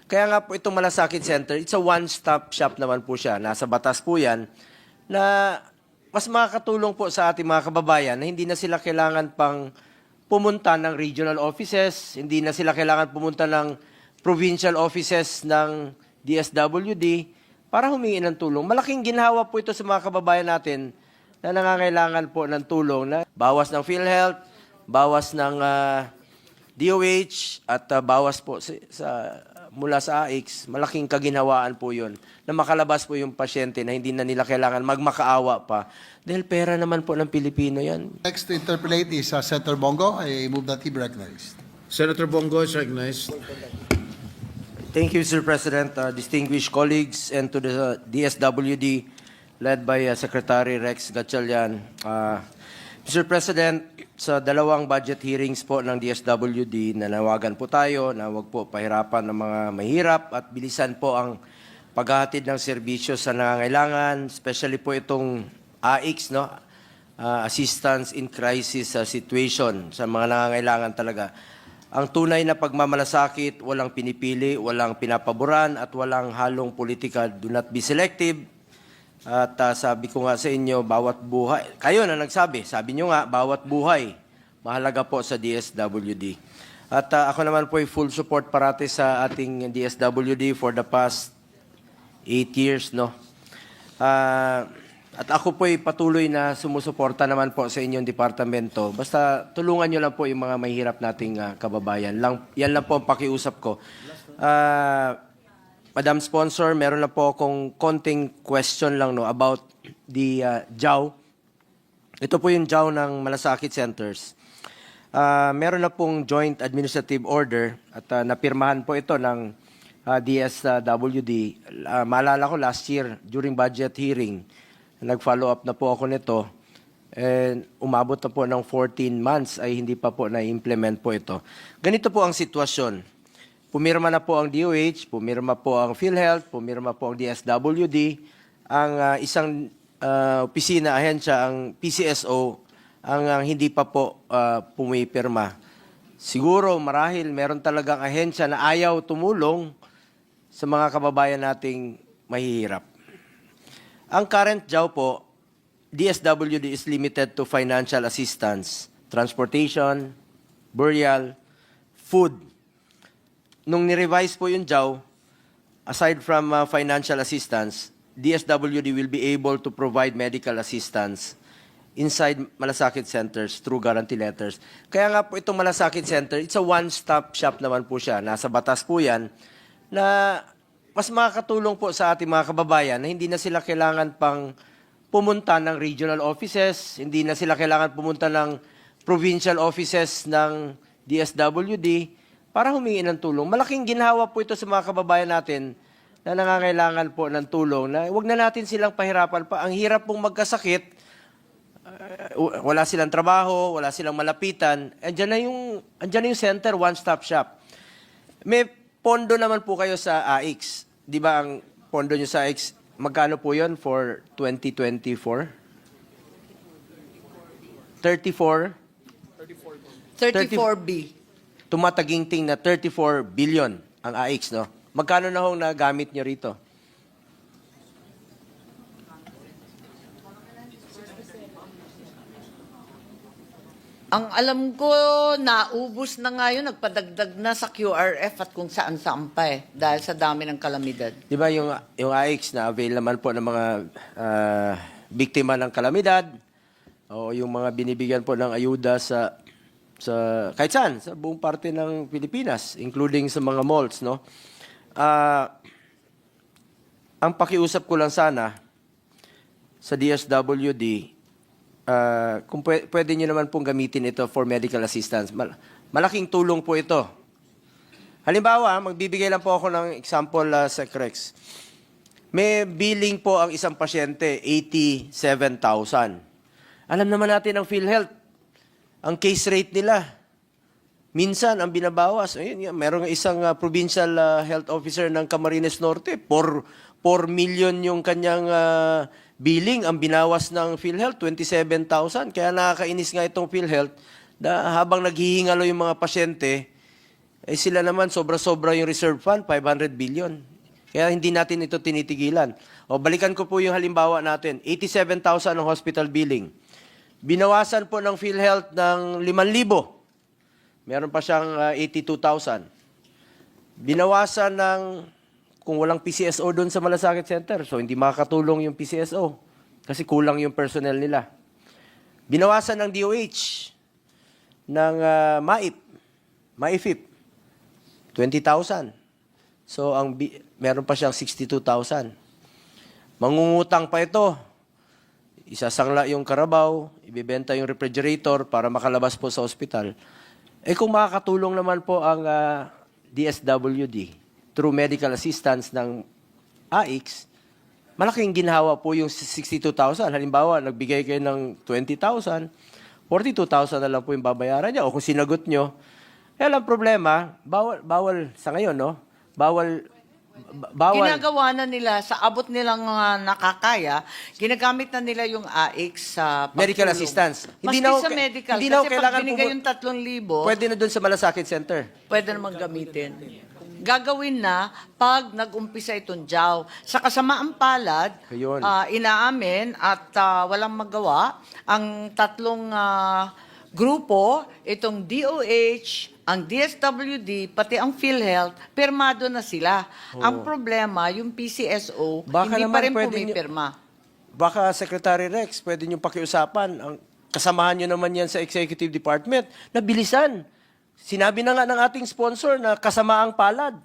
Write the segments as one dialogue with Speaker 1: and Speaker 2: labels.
Speaker 1: Kaya nga po itong Malasakit Center, it's a one-stop shop naman po siya. Nasa batas po yan na mas makakatulong po sa ating mga kababayan na hindi na sila kailangan pang pumunta ng regional offices, hindi na sila kailangan pumunta ng provincial offices ng DSWD para humingi ng tulong. Malaking ginhawa po ito sa mga kababayan natin na nangangailangan po ng tulong na bawas ng PhilHealth, bawas ng DOH at bawas po mula sa AIX, malaking kaginhawaan po yun na makalabas po yung pasyente na hindi na nila kailangan magmakaawa pa dahil pera naman po ng Pilipino yan.
Speaker 2: Next to interpolate is Senator Bongo. I move that he be recognized.
Speaker 3: Senator Bongo is recognized.
Speaker 1: Thank you, Mr. President, distinguished colleagues, and to the DSWD led by Secretary Rex Gatchalian. Mr. President, sa dalawang budget hearings po ng DSWD, nanawagan po tayo na huwag po pahirapan ng mga mahirap at bilisan po ang paghahatid ng serbisyo sa nangangailangan, especially po itong AIX, no? Assistance in Crisis Situation sa mga nangangailangan talaga. Ang tunay na pagmamalasakit, walang pinipili, walang pinapaboran at walang halong politika. Do not be selective. At sabi ko nga sa inyo, bawat buhay, kayo na nagsabi, sabi nyo nga, bawat buhay, mahalaga po sa DSWD. At ako naman po ay full support parati sa ating DSWD for the past 8 years, no? At ako po ay patuloy na sumusuporta naman po sa inyong departamento. Basta tulungan nyo lang po yung mga mahirap nating kababayan. Yan lang po ang pakiusap ko. Madam Sponsor, meron na po akong konting question lang no, about the JAW. Ito po yung JAW ng Malasakit Centers. Meron na pong Joint Administrative Order at napirmahan po ito ng DSWD. Maalala ko last year during budget hearing, nag-follow up na po ako nito. And umabot na po ng 14 months ay hindi pa po na-implement po ito. Ganito po ang sitwasyon. Pumirma na po ang DOH, pumirma po ang PhilHealth, pumirma po ang DSWD, ang isang opisina, ahensya, ang PCSO, ang hindi pa po pumipirma. Siguro marahil meron talagang ahensya na ayaw tumulong sa mga kababayan nating mahihirap. Ang current JAW po, DSWD is limited to financial assistance, transportation, burial, food. Nung ni-revise po yung JAW, aside from financial assistance, DSWD will be able to provide medical assistance inside Malasakit Centers through guarantee letters. Kaya nga po itong Malasakit Center, it's a one-stop shop naman po siya. Nasa batas po yan na mas makakatulong po sa ating mga kababayan na hindi na sila kailangan pang pumunta ng regional offices, hindi na sila kailangan pumunta ng provincial offices ng DSWD, para humingi ng tulong. Malaking ginhawa po ito sa mga kababayan natin na nangangailangan po ng tulong na huwag na natin silang pahirapan pa. Ang hirap pong magkasakit, wala silang trabaho, wala silang malapitan, andyan na yung center, one-stop shop. May pondo naman po kayo sa AIX. Di ba ang pondo nyo sa AIX, magkano po yun for 2024?
Speaker 4: 34B.
Speaker 1: Tumataginting na 34 billion ang AIX, no? Magkano na hong nagamit nyo rito?
Speaker 4: Ang alam ko, naubos na nga yun, nagpadagdag na sa QRF at kung saan-saan pa dahil sa dami ng kalamidad.
Speaker 1: Di ba yung AIX na avail naman po ng mga biktima ng kalamidad o yung mga binibigyan po ng ayuda sa kahit saan, sa buong parte ng Pilipinas, including sa mga malls, no? Ang pakiusap ko lang sana sa DSWD, kung pwede nyo naman pong gamitin ito for medical assistance. Malaking tulong po ito. Halimbawa, magbibigay lang po ako ng example sa Rex. May billing po ang isang pasyente, 87,000. Alam naman natin ang PhilHealth, ang case rate nila, minsan ang binabawas. Ayun, merong isang provincial health officer ng Camarines Norte, 4 million yung kanyang billing, ang binawas ng PhilHealth, 27,000. Kaya nakakainis nga itong PhilHealth, habang naghihingalo yung mga pasyente, Eh sila naman, sobra-sobra yung reserve fund, 500 billion. Kaya hindi natin ito tinitigilan. O balikan ko po yung halimbawa natin, 87,000 ang hospital billing. Binawasan po ng PhilHealth ng 5,000. Meron pa siyang 82,000. Binawasan ng, kung walang PCSO doon sa Malasakit Center, so hindi makakatulong yung PCSO kasi kulang yung personnel nila. Binawasan ng DOH, ng MAIFIP, 20,000. So, meron pa siyang 62,000. Mangungutang pa ito. Isasangla yung karabaw, ibibenta yung refrigerator para makalabas po sa ospital. Eh kung makakatulong naman po ang DSWD through medical assistance ng AIX, malaking ginhawa po yung 62,000. Halimbawa, nagbigay kayo ng 20,000, 42,000 na lang po yung babayaran niya. O kung sinagot nyo, eh lang problema, bawal sa ngayon, no? Bawal
Speaker 4: Ginagawa na nila sa abot nilang nakakaya, ginagamit na nila yung AIX sa
Speaker 1: medical
Speaker 4: pagtulong.
Speaker 1: assistance.
Speaker 4: Maski
Speaker 1: na ho-
Speaker 4: sa medical.
Speaker 1: hindi na ho
Speaker 4: Kasi
Speaker 1: kailangan
Speaker 4: pag binigay yung 3,000,
Speaker 1: pwede na doon sa Malasakit Center.
Speaker 4: pwede naman gamitin. Gagawin na pag nag-umpisa itong JAW. Sa kasamaang palad,
Speaker 1: Ayun.
Speaker 4: inaamin at walang magawa ang tatlong grupo, itong DOH, ang DSWD, pati ang PhilHealth, pirmado na sila. Ang problema, yung PCSO,
Speaker 1: Baka
Speaker 4: hindi
Speaker 1: naman
Speaker 4: pa rin
Speaker 1: pwede
Speaker 4: pumipirma.
Speaker 1: Baka Secretary Rex, pwede nyo pakiusapan. Kasamahan nyo naman yan sa Executive Department na bilisan. Sinabi na nga ng ating sponsor na kasamaang palad.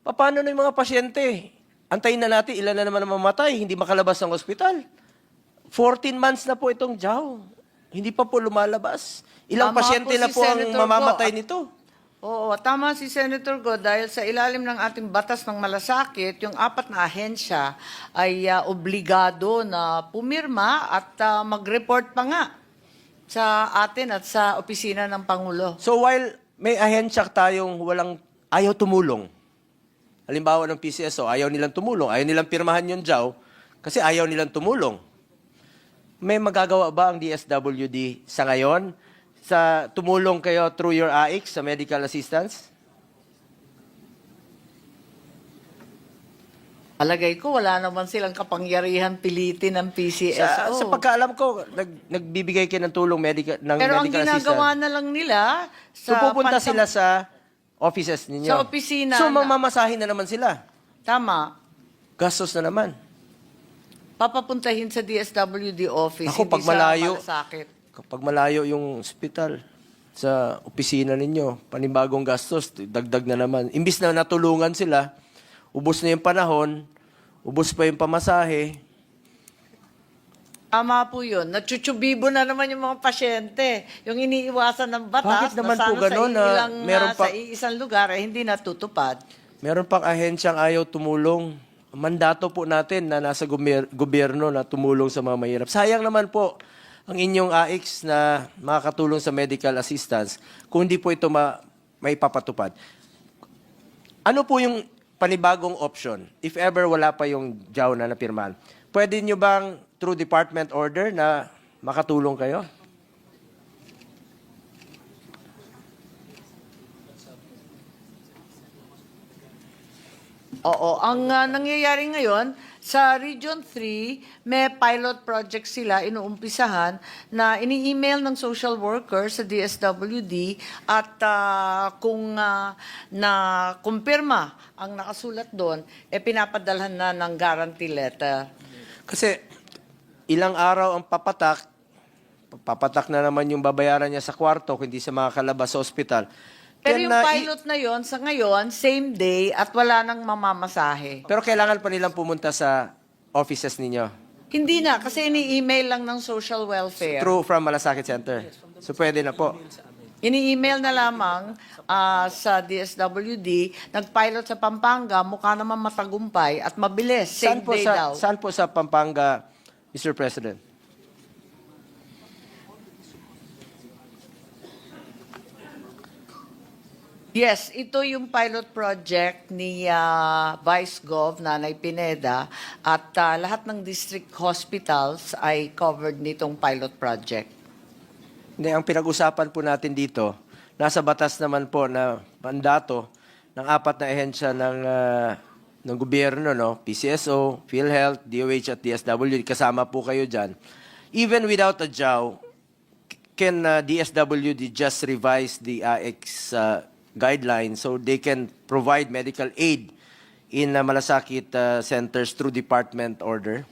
Speaker 1: Paano na yung mga pasyente? Antayin na natin, ilan na naman ang mamatay, hindi makalabas ng ospital. 14 months na po itong JAW. Hindi pa po lumalabas. Ilang
Speaker 4: Tama
Speaker 1: pasyente
Speaker 4: po
Speaker 1: na
Speaker 4: si
Speaker 1: po ang
Speaker 4: Senator
Speaker 1: mamamatay
Speaker 4: Go.
Speaker 1: nito.
Speaker 4: Oo, tama si Senator Go dahil sa ilalim ng ating batas ng malasakit, yung 4 na ahensya ay obligado na pumirma at mag-report pa nga sa atin at sa opisina ng Pangulo.
Speaker 1: So while may ahensya tayong ayaw tumulong, halimbawa ng PCSO, ayaw nilang tumulong, ayaw nilang pirmahan yung JAW kasi ayaw nilang tumulong. May magagawa ba ang DSWD sa ngayon sa tumulong kayo through your AIX sa medical assistance?
Speaker 4: Palagay ko, wala naman silang kapangyarihan pilitin ng PCSO.
Speaker 1: Sa pagkaalam ko, nagbibigay kayo ng tulong ng
Speaker 4: Pero ang
Speaker 1: medical
Speaker 4: ginagawa
Speaker 1: assistance.
Speaker 4: na lang nila
Speaker 1: So
Speaker 4: sa
Speaker 1: pupunta sila sa offices ninyo.
Speaker 4: Sa opisina
Speaker 1: So
Speaker 4: na-
Speaker 1: mamamasahin na naman sila.
Speaker 4: Tama.
Speaker 1: Gastos na naman.
Speaker 4: Papapuntahin sa DSWD office,
Speaker 1: Ako,
Speaker 4: hindi
Speaker 1: pag malayo-
Speaker 4: sa malasakit.
Speaker 1: Kapag malayo yung ospital sa opisina ninyo, panibagong gastos, dagdag na naman. Imbis na natulungan sila, ubos na yung panahon, ubos pa yung pamasahe.
Speaker 4: Tama po yun. Natsuchubibo na naman yung mga pasyente. Yung iniiwasan ng batas
Speaker 1: Bakit naman
Speaker 4: na
Speaker 1: po
Speaker 4: sana
Speaker 1: ganun
Speaker 4: sa,
Speaker 1: na
Speaker 4: ilang,
Speaker 1: meron pa-
Speaker 4: sa iisang lugar ay hindi natutupad.
Speaker 1: Meron pang ahensyang ayaw tumulong. Mandato po natin na nasa gobyerno na tumulong sa mga mahirap. Sayang naman po ang inyong AIX na makakatulong sa medical assistance kung hindi po ito may papatupad. Ano po yung panibagong option if ever wala pa yung JAW na napirmahan? Pwede nyo bang through department order na makatulong kayo?
Speaker 4: Oo. Ang nangyayari ngayon, sa Region 3, may pilot project sila inuumpisahan na ini-email ng social worker sa DSWD at kung na-kumpirma ang nakasulat doon, pinapadalhan na ng guarantee letter.
Speaker 1: Kasi ilang araw ang papatak na naman yung babayaran niya sa kwarto kung hindi siya makakalabas sa ospital.
Speaker 4: Pero
Speaker 1: Then,
Speaker 4: yung pilot na yon sa ngayon, same day at wala nang mamamasahe.
Speaker 1: pero kailangan pa nilang pumunta sa offices ninyo.
Speaker 4: Hindi na, kasi ini-email lang ng social welfare.
Speaker 1: Through from Malasakit Center. So pwede na po.
Speaker 4: Ini-email na lamang sa DSWD, nag-pilot sa Pampanga, mukha naman matagumpay at mabilis, same day daw.
Speaker 1: Saan po sa Pampanga, Mr. President?
Speaker 4: Yes, ito yung pilot project ni Vice Gov, Nanay Pineda, at lahat ng district hospitals ay covered nitong pilot project.
Speaker 1: Hindi, ang pinag-usapan po natin dito, nasa batas naman po na mandato ng apat na ahensya ng gobyerno, no? PCSO, PhilHealth, DOH at DSWD, kasama po kayo dyan. Even without a JAW, can DSWD just revise the AX guidelines so they can provide medical aid in malasakit centers through department order?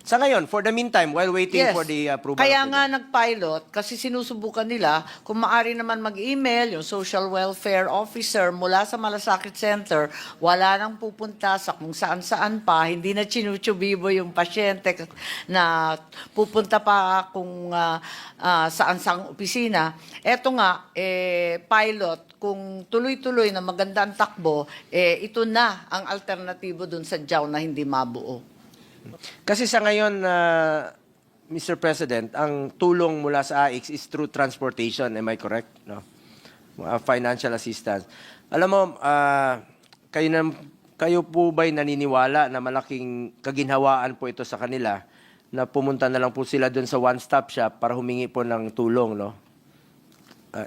Speaker 1: Sa ngayon, for the meantime, while waiting for the approval.
Speaker 4: Kaya
Speaker 1: of the-
Speaker 4: nga nag-pilot kasi sinusubukan nila kung maaari naman mag-email yung social welfare officer mula sa Malasakit Center, wala nang pupunta sa kung saan-saan pa, hindi na chinuchubibo yung pasyente na pupunta pa kung saan-saang opisina. Eto nga, pilot, kung tuloy-tuloy na maganda ang takbo, ito na ang alternatibo dun sa JAW na hindi mabuo.
Speaker 1: Kasi sa ngayon, Mr. President, ang tulong mula sa AIX is through transportation. Am I correct? No? Financial assistance. Alam mo, kayo po ba'y naniniwala na malaking kaginhawaan po ito sa kanila na pumunta na lang po sila doon sa one-stop shop para humingi po ng tulong, no?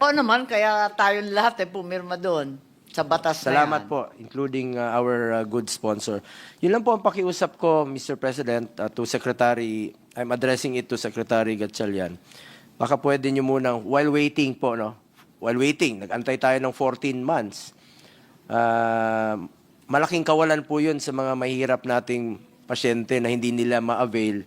Speaker 4: Oo naman, kaya tayong lahat pumirma doon sa batas na
Speaker 1: Salamat
Speaker 4: yan.
Speaker 1: po, including our good sponsor. Yun lang po ang pakiusap ko, Mr. President, to Secretary, I'm addressing it to Secretary Gatchalian. Baka pwede nyo munang, while waiting po, no? While waiting, nag-antay tayo ng 14 months. Malaking kawalan po yun sa mga mahirap nating pasyente na hindi nila ma-avail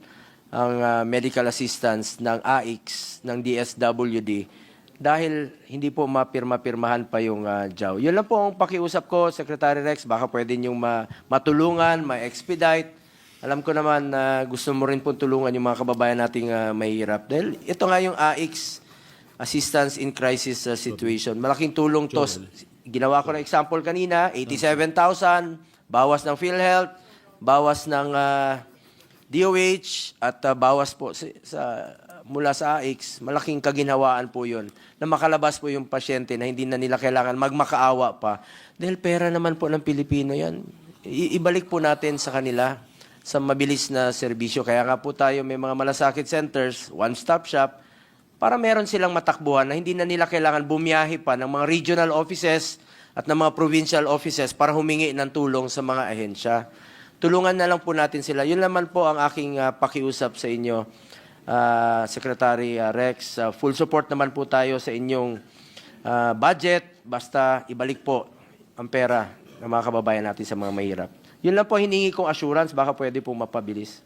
Speaker 1: ang medical assistance ng AIX, ng DSWD, dahil hindi po mapirma-pirmahan pa yung JAW. Yun lang po ang pakiusap ko, Secretary Rex, baka pwede niyong matulungan, ma-expedite. Alam ko naman na gusto mo rin po tulungan yung mga kababayan nating mahirap. Dahil ito nga yung AIX, Assistance in Crisis Situation. Malaking tulong to. Ginawa ko na example kanina, 87,000, bawas ng PhilHealth, bawas ng DOH, at bawas po mula sa AIX, malaking kaginhawaan po yun na makalabas po yung pasyente na hindi na nila kailangan magmakaawa pa. Dahil pera naman po ng Pilipino yan. Ibalik po natin sa kanila sa mabilis na serbisyo. Kaya nga po tayo may mga malasakit centers, one-stop shop, para meron silang matakbuhan na hindi na nila kailangan bumiyahe pa ng mga regional offices at ng mga provincial offices para humingi ng tulong sa mga ahensya. Tulungan na lang po natin sila. Yun naman po ang aking pakiusap sa inyo, Secretary Rex. Full support naman po tayo sa inyong budget, basta ibalik po ang pera ng mga kababayan natin sa mga mahirap. Yun lang po hiningi kong assurance, baka pwede po mapabilis.